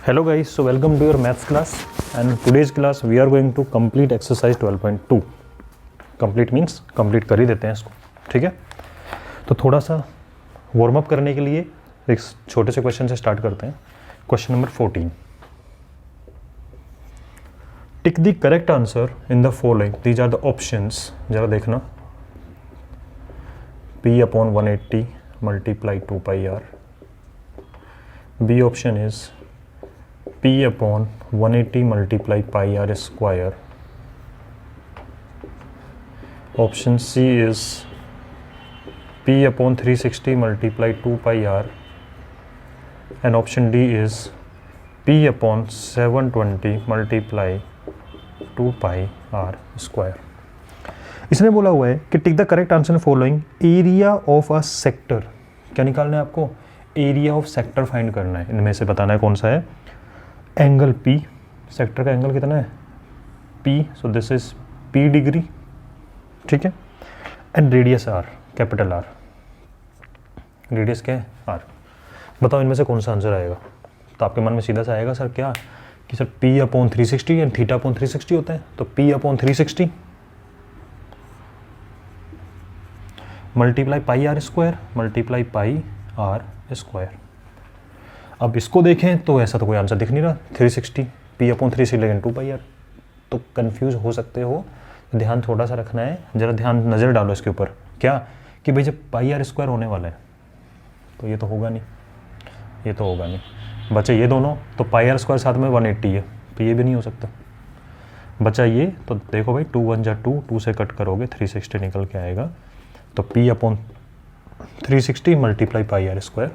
Hello guys, so welcome to your maths class, and today's class we are going to complete exercise 12.2. complete means complete कर ही देते हैं इसको, ठीक है। तो थोड़ा सा वार्म अप करने के लिए एक छोटे से क्वेश्चन से स्टार्ट करते हैं। Question number 14, tick the correct answer in the following, these are the options. जरा देखना, p/180 multiply 2πr, B option is p/180 multiply pi r square. Option C is p/360 multiply 2 pi r, and option D is p/720 multiply 2 pi r square. इसने बोला हुआ है कि टिक the correct answer following area of a sector. क्या निकालना है आपको? Area of sector find करना है। इनमें से बताना है कौन सा है। एंगल P, सेक्टर का एंगल कितना है P, so this is P degree, ठीक है। And radius R, capital R, radius क्या है R। बताओ इनमें से कौन सा आंसर आएगा। तो आपके मन में सीधा सा आएगा सर क्या कि सर p/360 एंड θ/360 होता है, तो p/360 multiply pi are square multiply pi are square. अब इसको देखें तो ऐसा तो कोई आंसर दिख नहीं रहा, 360 p/360 लेकिन 2πr, तो कंफ्यूज हो सकते हो। ध्यान थोड़ा सा रखना है, जरा ध्यान नज़र डालो इसके ऊपर, क्या कि भाई जब πr स्क्वायर होने वाला है तो ये तो होगा नहीं, ये तो होगा नहीं। बचा ये दोनों, तो πr स्क्वायर साथ में 180 है, तो ये भी नहीं हो सकता। बचा ये, तो देखो भाई 2 1 जा 2, 2 से कट करोगे 360 निकल के आएगा, तो p/360 multiply πr square,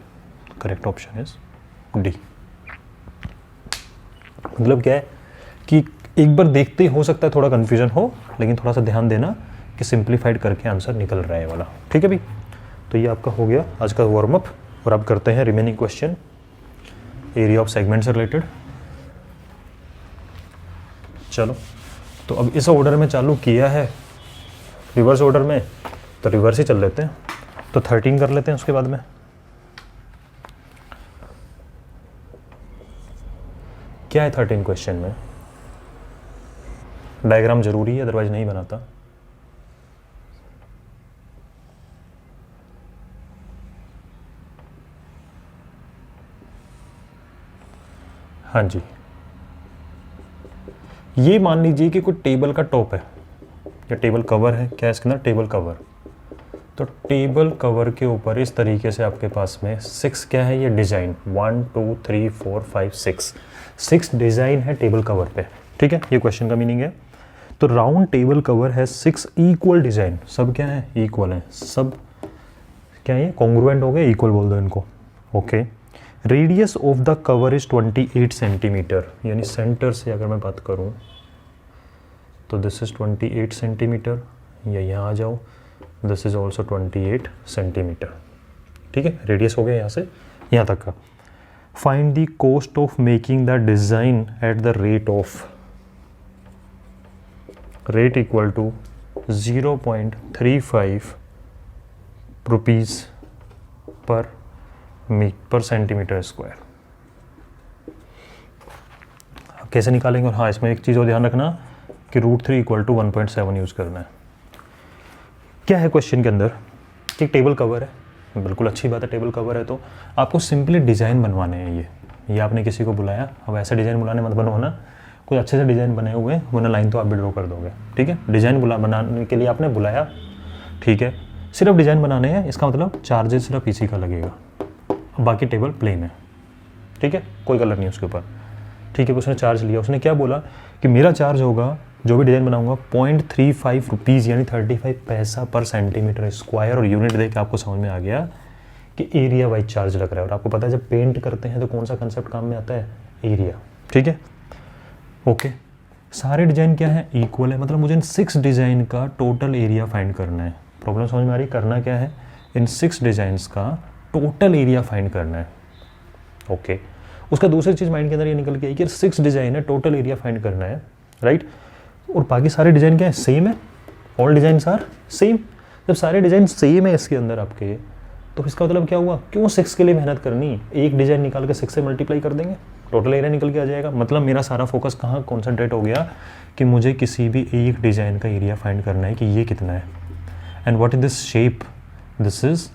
correct option is D. मतलब क्या है कि एक बार देखते ही हो सकता है थोड़ा कंफ्यूजन हो, लेकिन थोड़ा सा ध्यान देना कि सिंप्लीफाइड करके आंसर निकल रहा है वाला, ठीक है भाई। तो ये आपका हो गया आज का वार्म अप, और अब करते हैं remaining question area of segment से रिलेटेड। चलो, तो अब इस ऑर्डर में चालू किया है, रिवर्स ऑर्डर में, तो रिवर्स ही चल लेते हैं। तो 13 कर लेते हैं उसके बाद में। क्या है 13 क्वेश्चन में? डायग्राम जरूरी है, अदरवाइज नहीं बनाता। हाँ जी, ये मान लीजिए कि कोई टेबल का टॉप है या टेबल कवर है। क्या है इसके अंदर? Table cover. तो टेबल कवर के ऊपर इस तरीके से आपके पास में 6 क्या है, ये डिजाइन 1 2 3 4 5 6 डिजाइन है टेबल कवर पे, ठीक है। ये क्वेश्चन का मीनिंग है। तो राउंड टेबल कवर है 6 इक्वल डिजाइन, सब क्या है? इक्वल है, सब क्या है? कॉन्ग्रुएंट हो गए, इक्वल बोल दो इनको, okay. Radius of the cover is 28 centimetre, यानी सेंटर से अगर मैं बात करूं तो दिस इज 28 सेंटीमीटर, या यहाँ आ जाओ, दिस इज ऑल्सो 28 सेंटीमीटर, ठीक है। रेडियस हो गया यहाँ से यहाँ तक का। Find the cost of making the design at the rate equal to 0.35 rupees per centimetre square. कैसे निकालेंगे? और हाँ, इसमें एक चीज़ और ध्यान रखना कि √3 इक्वल टू 1.7 यूज़ करना है। क्या है क्वेश्चन के अंदर कि टेबल कवर है, बिल्कुल अच्छी बात है, टेबल कवर है तो आपको सिंपली डिज़ाइन बनवाने हैं। ये आपने किसी को बुलाया, अब ऐसा डिज़ाइन बुलाने मत बनवाना, कुछ अच्छे से डिज़ाइन बने हुए, वरना लाइन तो आप भी ड्रॉ कर दोगे, ठीक है। डिज़ाइन बनाने के लिए आपने बुलाया, ठीक है, सिर्फ डिज़ाइन बनाने हैं, इसका मतलब चार्जेस सिर्फ इसी का लगेगा, बाकी टेबल प्लेन है, ठीक है, कोई कलर नहीं उसके ऊपर, ठीक है। उसने चार्ज लिया, उसने क्या बोला कि मेरा चार्ज होगा जो भी डिज़ाइन बनाऊंगा 0.35 रुपीज़, यानी 35 पैसा पर सेंटीमीटर स्क्वायर। और यूनिट देख के आपको समझ में आ गया कि एरिया वाइज चार्ज लग रहा है। और आपको पता है जब पेंट करते हैं तो कौन सा कंसेप्ट काम में आता है? एरिया, ठीक है, ओके। सारे डिज़ाइन क्या है? इक्वल है, मतलब मुझे इन 6 डिज़ाइन का टोटल एरिया फाइंड करना है। प्रॉब्लम समझ में आ रही? करना क्या है? इन 6 डिज़ाइंस का टोटल एरिया फाइंड करना है, ओके। उसका दूसरी चीज़ माइंड के अंदर ये निकल के आई कि 6 डिज़ाइन है, टोटल एरिया फाइंड करना है, राइट। और बाकी सारे डिज़ाइन क्या है? सेम है, ऑल डिज़ाइंस आर सेम। जब सारे डिज़ाइन सेम है इसके अंदर आपके, तो इसका मतलब क्या हुआ, क्यों 6 के लिए मेहनत करनी, एक डिजाइन निकाल के 6 से मल्टीप्लाई कर देंगे, टोटल एरिया निकल के आ जाएगा। मतलब मेरा सारा फोकस कहाँ कॉन्सेंट्रेट हो गया कि मुझे किसी भी एक डिजाइन का एरिया फाइंड करना है कि ये कितना है। And what is this shape, this is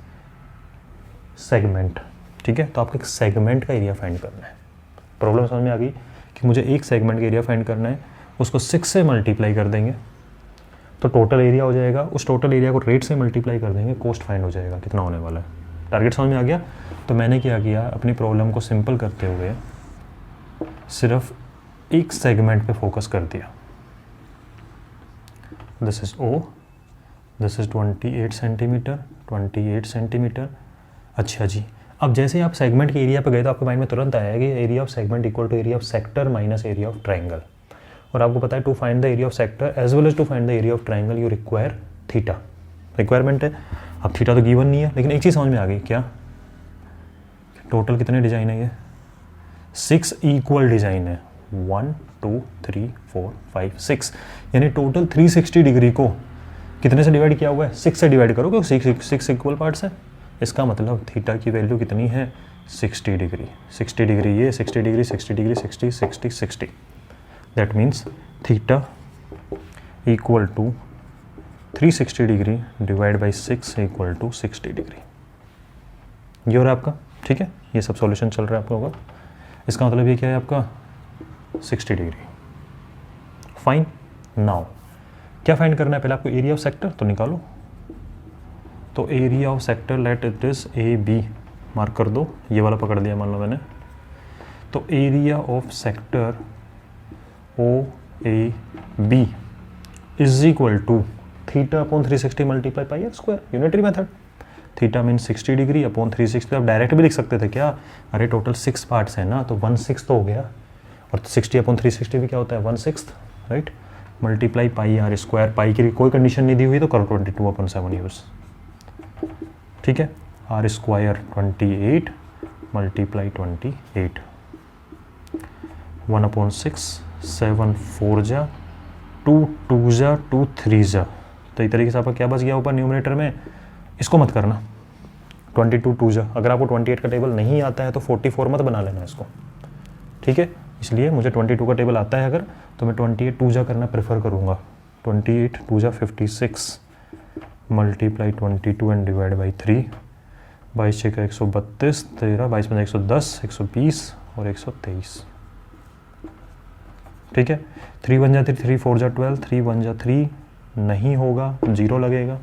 segment. ठीक है, तो आपको एक सेगमेंट का एरिया फाइंड करना है। प्रॉब्लम समझ में आ गई कि मुझे एक सेगमेंट का एरिया फाइंड करना है, उसको 6 से मल्टीप्लाई कर देंगे तो टोटल एरिया हो जाएगा, उस टोटल एरिया को रेट से मल्टीप्लाई कर देंगे, कॉस्ट फाइंड हो जाएगा कितना होने वाला है। टारगेट समझ में आ गया। तो मैंने क्या किया, अपनी प्रॉब्लम को सिंपल करते हुए सिर्फ एक सेगमेंट पे फोकस कर दिया। This is O, this is 28 centimetre, 28 centimetre. अच्छा जी, अब जैसे ही आप सेगमेंट के एरिया पे गए तो आपके माइंड में तुरंत आया कि area of segment equal to area of sector minus area of triangle. और आपको पता है to find the area of sector as well as to find the area of triangle you require theta, requirement है। अब theta तो given नहीं है, लेकिन एक चीज़ समझ में आ गई, क्या टोटल कितने डिजाइन है, ये 6 इक्वल डिजाइन है, 1 2 3 4 5 6, यानी टोटल 360 डिग्री को कितने से डिवाइड किया हुआ है, 6 से डिवाइड करो क्योंकि 6 इक्वल पार्ट्स है। इसका मतलब थीटा की वैल्यू कितनी है, 60 डिग्री, 60 डिग्री ये, 60 degree, 60 degree, 60 60 60। That means theta equal to 360 degree divide by 6 equal to 60 degree. ये हो रहा है आपका। ठीक है, ये सब सॉल्यूशन चल रहा है आपका होगा। इसका मतलब ये क्या है आपका 60 डिग्री। फाइन। नाउ क्या फाइंड करना है, पहले आपको एरिया ऑफ सेक्टर तो निकालो। तो area of sector let it is A B, मार्क कर दो, ये वाला पकड़ लिया मान लो मैंने। तो area of sector O A B is equal to theta upon 360 multiply pi are square, unitary method. Theta mean 60 degree upon 360, आप डायरेक्ट भी लिख सकते थे क्या, अरे टोटल 6 पार्ट्स हैं ना, तो 1/6 तो हो गया, और 60 अपॉन 360 भी क्या होता है 1/6, right. Multiply pi are square, pi की कोई कंडीशन नहीं दी हुई तो करो 22/7 यूज। ठीक है, आर स्क्वायर 28 मल्टीप्लाई 28, 1/6, 7 4 जा, 2 2 जा, 2 3 जा। तो एक तरीके से आपका क्या बच गया ऊपर न्यूमरेटर में, इसको मत करना 22 2 जा। अगर आपको 28 का टेबल नहीं आता है तो 44 मत बना लेना इसको। ठीक है, इसलिए मुझे 22 का टेबल आता है अगर, तो मैं 28 2 जा करना प्रेफर करूँगा। 28 2 जा 56 मल्टीप्लाई 22 एंड डिवाइड बाई 3, 22 6 132, 13 22 5 110, 120 और 123। ठीक है, 3 1 जा 3, 3 4 जा 12, 3 1 जा 3 नहीं होगा, 0 लगेगा।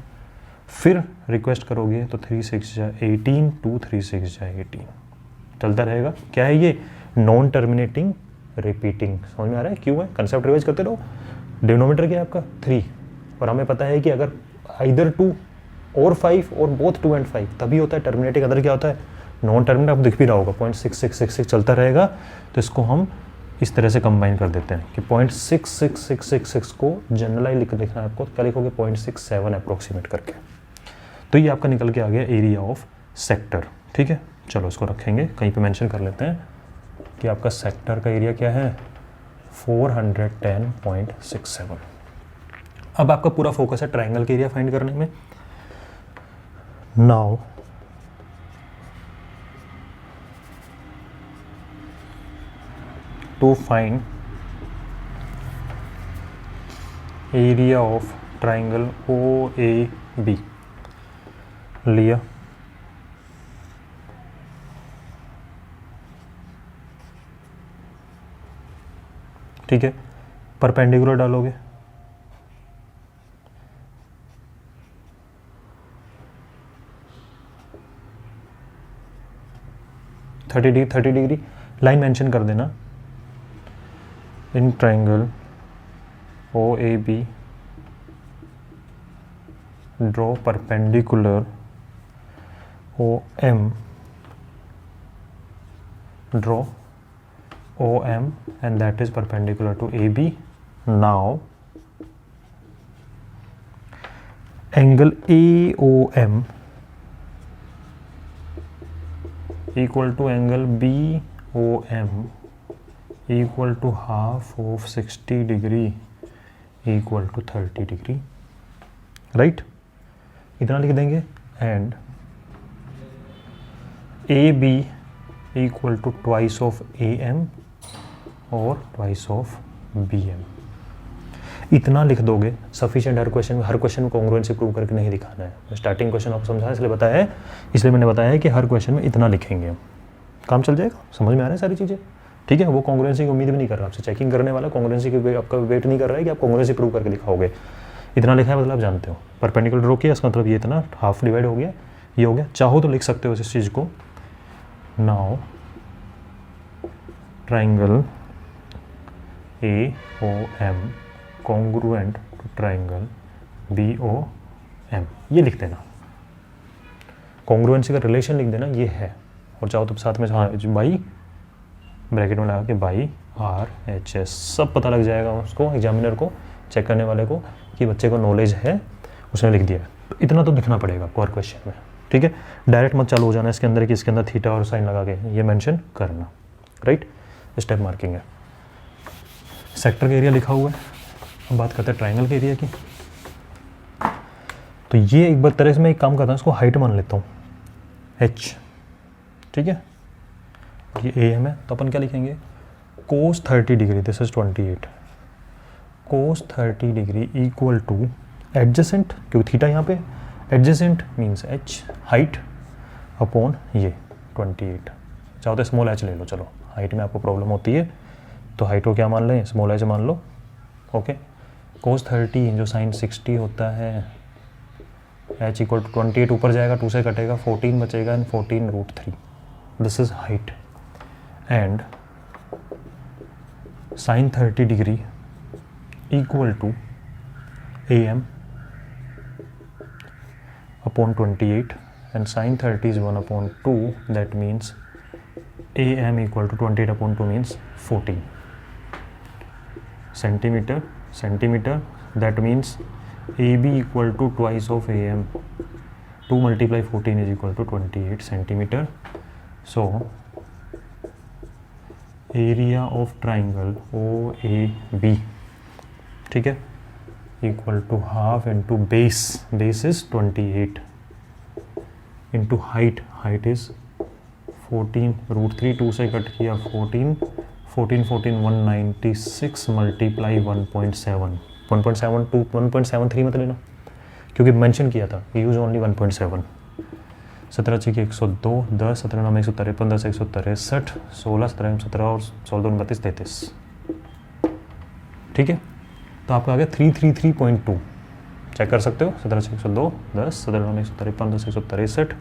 फिर रिक्वेस्ट करोगे तो 3 6 जा 18, 2 3 6 जा 18 चलता रहेगा। क्या है ये, नॉन टर्मिनेटिंग रिपीटिंग। समझ में आ रहा है क्यों है, कंसेप्ट रिवाइज करते रहो। डिनोमीटर क्या है आपका 3, और हमें पता है कि अगर आइदर 2 और 5 और बोथ 2 and 5 तभी होता है टर्मिनेटिंग, अदर क्या होता है नॉन टर्मिनेटिंग। आपको दिख भी रहा होगा 0.6666 चलता रहेगा। तो इसको हम इस तरह से कंबाइन कर देते हैं कि 0.66666 को जनरलाइज लिखना है आपको, क्या लिखोगे 0.67 अप्रोक्सीमेट करके। तो ये आपका निकल के आ गया एरिया ऑफ सेक्टर। ठीक है, चलो इसको रखेंगे, कहीं पे मेंशन कर लेते हैं कि आपका सेक्टर का एरिया क्या है 410.67। अब आपका पूरा फोकस है ट्राइंगल के एरिया फाइंड करने में। Now to find area of triangle O A B लिया, ठीक है, परपेंडिकुलर डालोगे, थर्टी डिग्री लाइन मेंशन कर देना। In triangle O A B draw perpendicular O M, draw OM and that is perpendicular to AB. Now angle AOM equal to angle BOM equal to half of 60 degree equal to 30 degree, right? इतना लिख देंगे। and A B equal to twice of A M और twice of B M. इतना लिख दोगे sufficient. हर question में congruency prove करके नहीं दिखाना है। स्टार्टिंग क्वेश्चन आपको समझाया इसलिए बताया है, इसलिए मैंने बताया है कि हर क्वेश्चन में इतना लिखेंगे, काम चल जाएगा। समझ में आ रहा है सारी चीज़ें, ठीक है। वो कॉन्ग्रुएंसी की उम्मीद भी नहीं कर रहा आपसे, चेकिंग करने वाला कॉन्ग्रुएंसी की आपका वेट नहीं कर रहा है कि आप कॉन्ग्रुएंसी प्रूव करके दिखाओगे। इतना लिखा है मतलब आप जानते हो। परपेंडिकुलर ड्रॉ किया, इसका मतलब ये इतना हाफ डिवाइड हो गया, ये हो गया। चाहो तो लिख सकते हो इस चीज़ को, now triangle A O M congruent to triangle B O M, ये लिख देना। कॉन्ग्रुएंसी का रिलेशन लिख देना, ये है। और चाहो तो साथ में हाँ बाई ब्रैकेट में लगा के बाई आर एच एस, सब पता लग जाएगा उसको, एग्जामिनर को, चेक करने वाले को कि बच्चे को नॉलेज है, उसने लिख दिया। तो इतना तो लिखना पड़ेगा आपको हर क्वेश्चन में, ठीक है। डायरेक्ट मत चालू हो जाना इसके अंदर कि इसके अंदर थीटा और साइन लगा के ये मेंशन करना, राइट। स्टेप मार्किंग है। सेक्टर का एरिया लिखा हुआ है। अब बात करते हैं ट्राइंगल के एरिया की। तो ये एक बार तरह से मैं एक काम करता हूँ, इसको हाइट मान लेता हूँ h, ठीक है। ये ए एम है, तो अपन क्या लिखेंगे, कोस 30 degree, this is 28, cos 30 degree equal two adjacent, क्योंकि थीटा यहाँ पे, adjacent means h, height upon ये 28। चाहो तो स्मॉल h ले लो, चलो हाइट में आपको प्रॉब्लम होती है तो हाइट को क्या मान लें, स्मॉल h मान लो, ओके। कोस 30 जो साइन 60 होता है, h इक्वल टू 28, ऊपर जाएगा 2 से कटेगा 14 बचेगा, and 14√3, this is height. And sine 30 degree equal to A M upon 28, and sine 30 is 1/2, that means A M equal to 28 upon 2 means 14 centimetre, that means AB equal to twice of AM, 2 multiply 14 is equal to 28 centimeter. So area of triangle OAB, ठीक है, equal to half into base is 28 into height is 14√3, 2 से cut किया 14 196 multiply 1.72 1.73 मत लेना, क्योंकि mention किया था use only 1.7। 17 6 102, 10 17 9 153, 10 163, 16 17 17 और 16 2 32 33, ठीक है। तो आपका आ गया 333.2, चेक कर सकते हो। 17 6 102, 10 17 9 153, 10 163,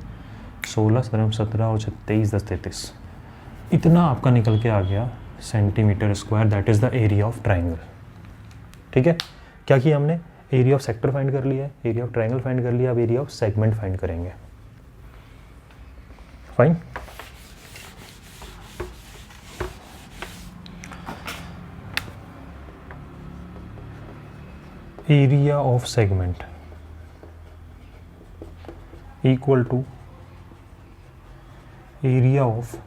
16 17 17 और 23 10 33, इतना आपका निकल के आ गया centimetre square, that is the area of triangle, ठीक है। क्या किया हमने, एरिया ऑफ सेक्टर फाइंड कर लिया, एरिया ऑफ ट्राइंगल फाइंड कर लिया, अब एरिया ऑफ सेगमेंट फाइंड करेंगे। Fine, area of segment equal to area of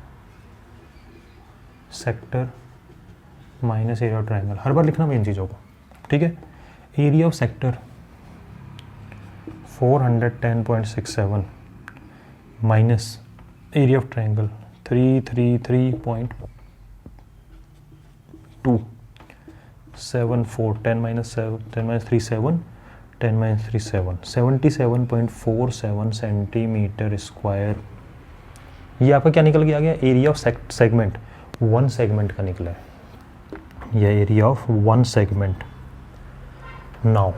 sector minus area of triangle. हर बार लिखना मेन चीज़ों को, ठीक है। Area of sector 410.67 minus area of triangle 333.2, 74 10 minus 3 7 10 minus 3 7 77.47 centimetre square. ये आपका क्या निकल के आ गया, area of segment, one segment का निकला है, यह area of one segment. Now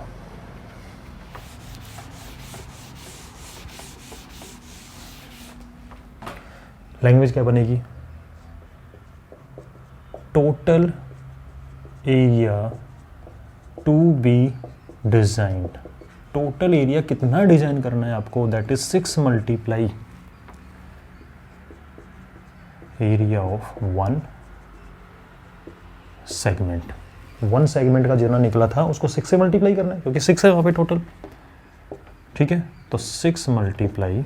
language क्या बनेगी, total area to be designed. Total area कितना डिजाइन करना है आपको, that is 6 multiply area of one segment. One segment का जितना निकला था उसको 6 से मल्टीप्लाई करना है, क्योंकि 6 है वहाँ पे टोटल, ठीक है। तो 6 मल्टीप्लाई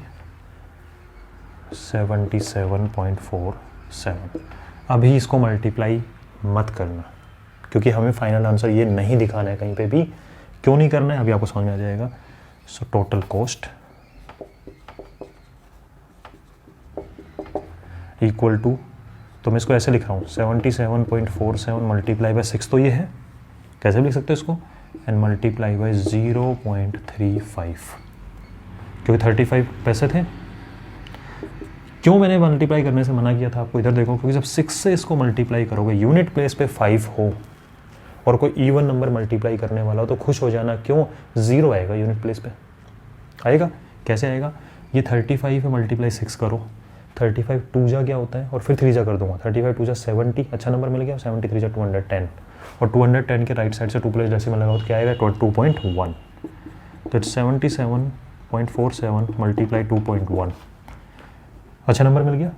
77.47। अभी इसको मल्टीप्लाई मत करना, क्योंकि हमें फाइनल आंसर ये नहीं दिखाना है कहीं पे भी। क्यों नहीं करना है अभी आपको समझ में आ जाएगा। So total cost equal to, तो मैं इसको ऐसे लिख रहा हूँ 77.47 मल्टीप्लाई बाय 6 तो ये है, कैसे भी लिख सकते हो इसको, एंड मल्टीप्लाई बाय 0.35, क्योंकि 35 पैसे थे। क्यों मैंने मल्टीप्लाई करने से मना किया था आपको, इधर देखो, क्योंकि जब 6 से इसको मल्टीप्लाई करोगे, यूनिट प्लेस पे 5 हो और कोई इवन नंबर मल्टीप्लाई करने वाला हो तो खुश हो जाना, क्यों, 0 आएगा यूनिट प्लेस पे, आएगा। कैसे आएगा, ये 35 है मल्टीप्लाई 6 करो, 35 2 जा क्या होता है और फिर 3 जा कर दूंगा, 35 2 जा 70, अच्छा नंबर मिल गया, 73 जा 210, और 210 के राइट साइड से 2 प्लस डेसिमल लगाओ तो क्या आएगा 2.1, तो 77.47 मल्टीप्लाई 2.1, अच्छा नंबर मिल गया।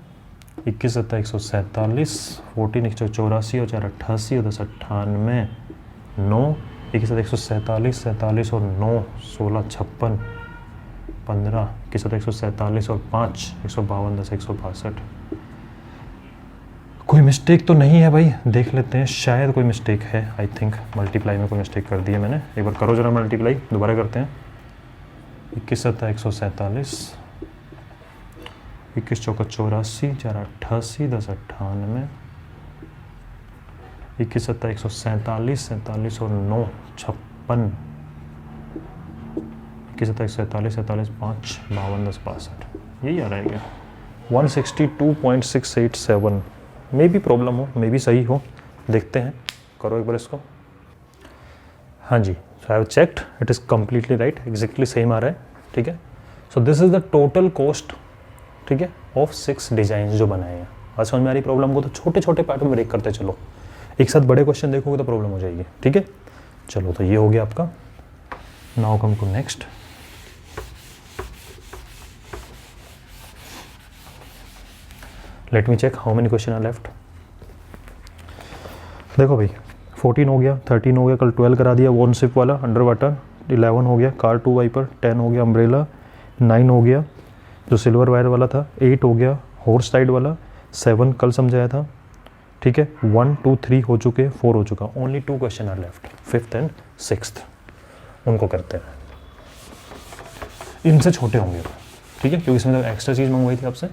21 सत्ता 147, 14 184 और 4 88 और 10 98, 9 21 147, 47 और 9 16 56, 15 21 147 और 5 152, 10 162। कोई मिस्टेक तो नहीं है भाई, देख लेते हैं, शायद कोई मिस्टेक है, आई थिंक मल्टीप्लाई में कोई मिस्टेक कर दी है मैंने, एक बार करो जरा मल्टीप्लाई, दोबारा करते हैं। 21 सत्ता 147, 21 चौका 84, 4 88, 10 98, 21 सत्ता 147, 47 और 9 56, 21 सत्ता 147, 47 5 52, 10 62, यही आ रहा है क्या, 162.687, मे भी प्रॉब्लम हो, मे भी सही हो, देखते हैं, करो एक बार इसको। हाँ जी, so I have checked, it is completely right, exactly same आ रहा है, ठीक है। So this is the total cost, ठीक है, ऑफ 6 डिजाइन जो बनाए हैं। आज समझ में आ रही प्रॉब्लम को, तो छोटे छोटे पार्ट में ब्रेक करते चलो, एक साथ बड़े क्वेश्चन देखोगे तो प्रॉब्लम हो जाएगी, ठीक है। चलो तो ये हो गया आपका, now come to next. Let me check how many question are left. देखो भाई 14 हो गया, 13 हो गया, कल 12 करा दिया, वन सिप वाला अंडर वाटर, 11 हो गया कार 2 वाइपर, 10 हो गया अम्ब्रेला, 9 हो गया जो सिल्वर वायर वाला था, 8 हो गया हॉर्स साइड वाला, 7 कल समझाया था, ठीक है, 1 2 3 हो चुके, 4 हो चुका, only 2 question are left, 5th and 6th, उनको करते हैं, इनसे छोटे होंगे, ठीक है, क्योंकि इसमें तो एक्स्ट्रा चीज़ मंगवाई थी आपसे,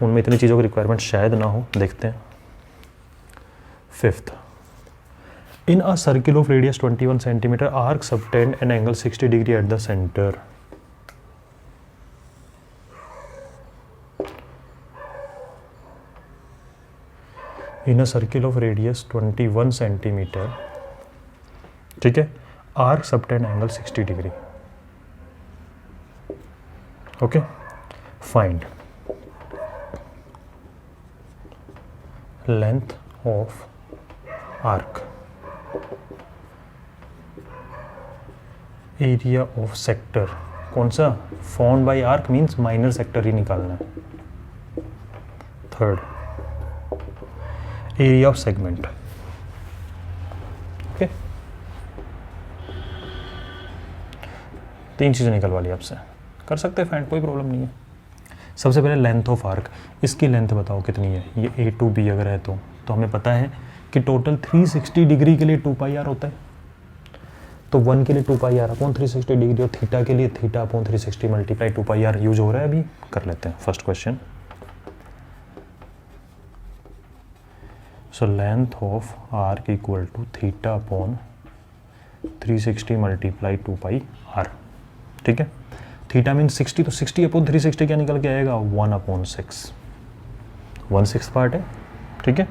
उनमें इतनी चीज़ों की रिक्वायरमेंट शायद ना हो, देखते हैं। 5th, in a circle of radius 21 centimeter, arc subtend an angle 60 degree at the center. In a circle of radius 21 centimeter, ठीक है, arc subtend angle 60 degree. Okay, find length of arc, area of sector, कौन सा, found by arc means minor sector ही निकालना है। 3rd, area of segment, okay, 3 चीज़ें निकलवा ली आपसे, कर सकते हैं फाइंड, कोई प्रॉब्लम नहीं है। सबसे पहले लेंथ ऑफ आर्क, इसकी लेंथ बताओ कितनी है, ये A to B अगर है तो हमें पता है कि टोटल 360 डिग्री के लिए 2 पाई आर होता है, तो 1 के लिए 2 पाई आर अपॉन 360 डिग्री, और थीटा के लिए theta upon 360 multiply 2 pi r use हो रहा है, अभी कर लेते हैं first question. So length of arc equal to theta upon 360 multiply 2 pi r, ठीक है, थीटा मीन 60, तो 60 अपॉन 360 क्या निकल के आएगा, 1 अपॉन 6, 1/6 पार्ट है, ठीक है,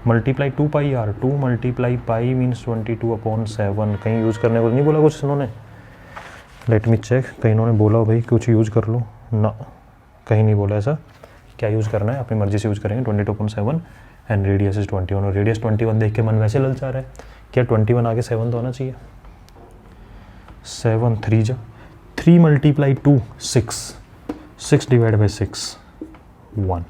multiply 2 pi r, 2 multiply pi means 22 upon 7, कहीं यूज़ करने को नहीं बोला कुछ इन्होंने, लेट मी चेक, कहीं इन्होंने बोला भाई कुछ यूज़ कर लो ना, कहीं नहीं बोला ऐसा, क्या यूज़ करना है अपनी मर्जी से यूज़ करेंगे, 22/7 एंड रेडियस इज 21, और रेडियस 21 देख के मन वैसे ललचा रहा है, क्या 21 आगे 7 तो होना चाहिए, 7 3 जा, 3 multiply 2 6, 6 divide by 6 1,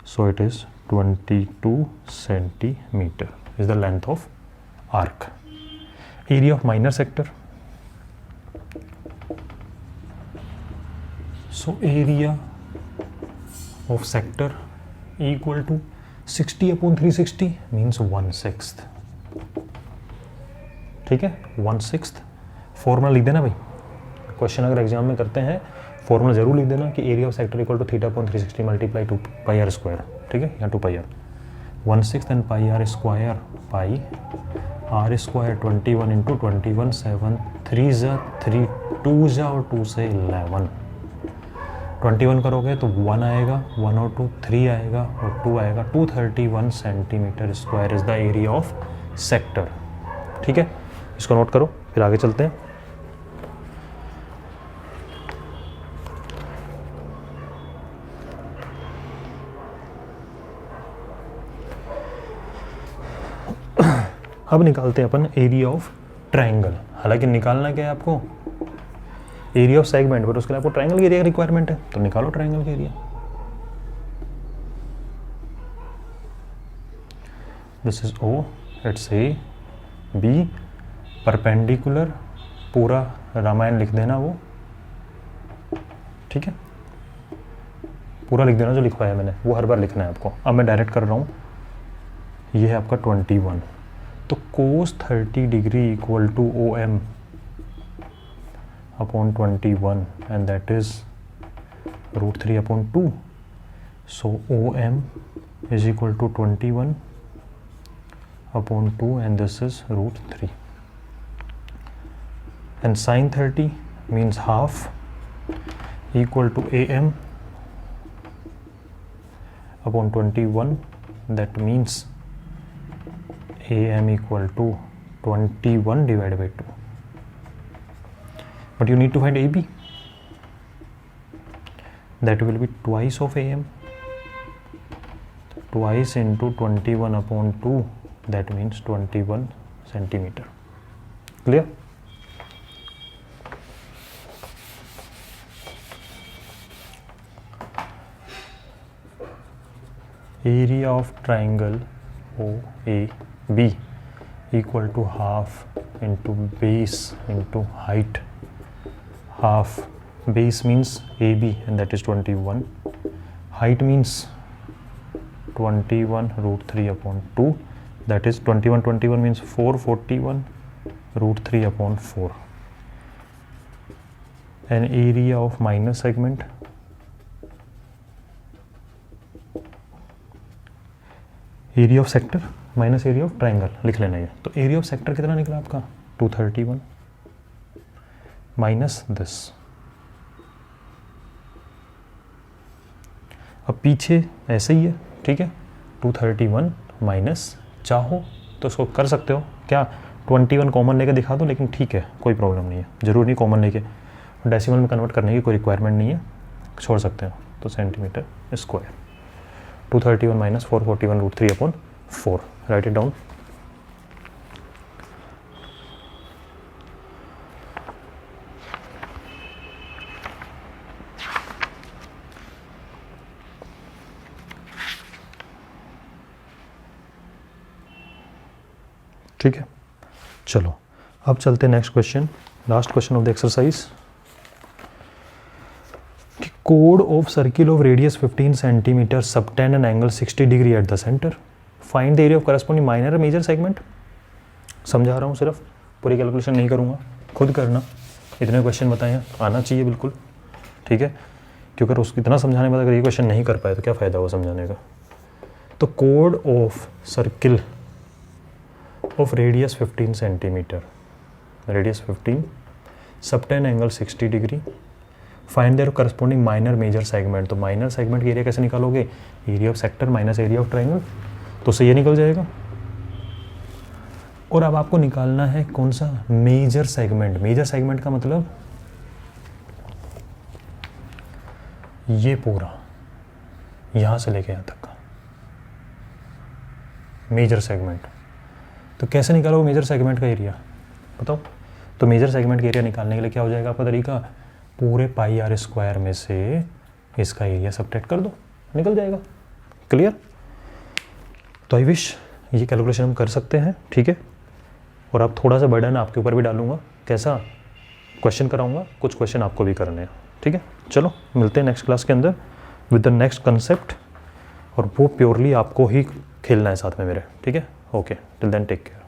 so it is 22 centimeter is the length of arc. Area of minor sector, so area of sector equal to 60 upon 360 means 1/6, ठीक है, 1/6, फॉर्मूला लिख देना भाई, क्वेश्चन अगर एग्जाम में करते हैं फॉर्मूला जरूर लिख देना कि area of sector equal to theta upon 360 multiply 2 pi are square, ठीक है, यहाँ 2πr 1/6 and πr square pi r square 21 into 21 7 3 ज़ा 3 2 ज़ा और 2 से 11 21 करोगे तो 1 आएगा, 1 और 2 3 आएगा और 2 आएगा, 231 centimetre square is the area of sector. ठीक है, इसको नोट करो, फिर आगे चलते हैं। अब निकालते हैं अपन एरिया ऑफ ट्रायंगल। हालांकि निकालना क्या है आपको, एरिया ऑफ सेगमेंट, पर उसके लिए आपको ट्रायंगल के एरिया रिक्वायरमेंट है, तो निकालो ट्रायंगल के area. This is O, it's A B, perpendicular, पूरा रामायण लिख देना वो, ठीक है, पूरा लिख देना जो लिखवाया मैंने, वो हर बार लिखना है आपको। अब मैं डायरेक्ट कर रहा हूँ, ये है आपका 21, तो cos 30 degree equal to OM upon 21 and that is √3 upon 2, so OM is equal to 21 upon 2 and this is √3 and sin 30 means half equal to AM upon 21, that means AM equal to 21 divided by 2. But you need to find AB. That will be twice of AM. Twice into 21 upon 2. That means 21 centimeter. Clear? Area of triangle OAB equal to half into base into height. Half base means AB and that is 21. Height means 21 √3 upon 2. That is 21 means 441 √3 upon 4. An area of minor segment area of sector minus area of triangle लिख लेना है। तो area of sector कितना निकला आपका 231 minus this. अब पीछे ऐसे ही है, ठीक है, 231 माइनस, चाहो तो इसको कर सकते हो क्या 21 कॉमन लेके दिखा दो, लेकिन ठीक है कोई प्रॉब्लम नहीं है, जरूर नहीं कॉमन लेके, डेसिमल में कन्वर्ट करने की कोई रिक्वायरमेंट नहीं है, छोड़ सकते हो। तो centimetre square 231 minus 441 √3 upon 4, right it down. ठीक है, चलो अब चलते हैं next question, last question of the exercise. Chord of circle of radius 15 cm subtend an angle 60 degree at the center. Find the area of corresponding minor and major segment. समझा रहा हूँ, सिर्फ पूरी कैलकुलेशन नहीं करूँगा, खुद करना। इतने क्वेश्चन बताए हैं, आना चाहिए बिल्कुल, ठीक है, क्योंकि उसको इतना समझाने के बाद अगर ये क्वेश्चन नहीं कर पाए तो क्या फ़ायदा हुआ समझाने का। तो chord of circle of radius 15 cm, radius 15, subtend angle 60 degree. Find their corresponding minor major segment. तो माइनर सेगमेंट की एरिया कैसे निकालोगे, area of sector minus area of triangle, तो उससे ये निकल जाएगा। और अब आपको निकालना है कौन सा, मेजर सेगमेंट। मेजर सेगमेंट का मतलब ये पूरा यहां से लेके यहां तक का मेजर सेगमेंट। तो कैसे निकालोगे मेजर सेगमेंट का एरिया बताओ। तो मेजर सेगमेंट का एरिया निकालने के लिए क्या हो जाएगा आपका तरीका, पूरे πr² में से इसका एरिया सब्ट्रैक्ट कर दो, निकल जाएगा। क्लियर? तो आई विश ये कैलकुलेशन हम कर सकते हैं, ठीक है। और अब थोड़ा सा बर्डन आपके ऊपर भी डालूंगा, कैसा, क्वेश्चन कराऊंगा, कुछ क्वेश्चन आपको भी करने हैं, ठीक है। चलो मिलते हैं नेक्स्ट क्लास के अंदर विद द नेक्स्ट कंसेप्ट, और वो प्योरली आपको ही खेलना है साथ में मेरे, ठीक है। Okay, till then take care.